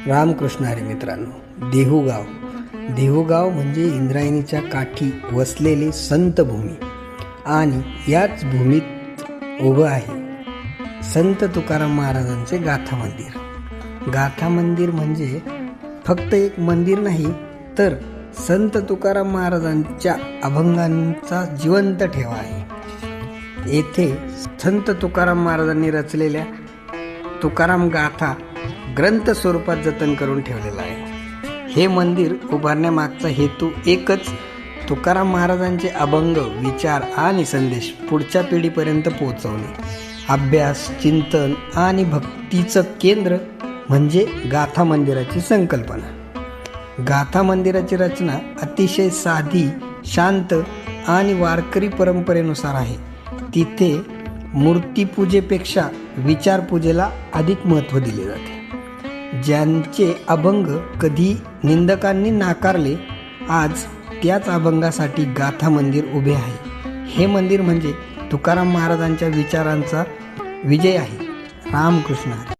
रामकृष्ण हरी मित्रांनो, देहूगाव म्हणजे इंद्रायणीच्या काठी वसलेले संतभूमी आणि याच भूमीत उभं आहे संत तुकाराम महाराजांचे गाथा मंदिर. गाथा मंदिर म्हणजे फक्त एक मंदिर नाही, तर संत तुकाराम महाराजांच्या अभंगांचा जिवंत ठेवा आहे. येथे संत तुकाराम महाराजांनी रचलेल्या तुकाराम गाथा ग्रंथ स्वरूपात जतन करून ठेवलेला आहे. हे मंदिर उभारण्यामागचा हेतू एकच, तुकाराम महाराजांचे अभंग, विचार आणि संदेश पुढच्या पिढीपर्यंत पोहोचवणे. अभ्यास, चिंतन आणि भक्तीचं केंद्र म्हणजे गाथा मंदिराची संकल्पना. गाथा मंदिराची रचना अतिशय साधी, शांत आणि वारकरी परंपरेनुसार आहे. तिथे मूर्तीपूजेपेक्षा विचारपूजेला अधिक महत्त्व दिले जाते. ज्यांचे अभंग कधी निंदकांनी नाकारले, आज त्याच अभंगासाठी गाथा मंदिर उभे आहे. हे मंदिर म्हणजे तुकाराम महाराजांच्या विचारांचा विजय आहे. रामकृष्ण हरी.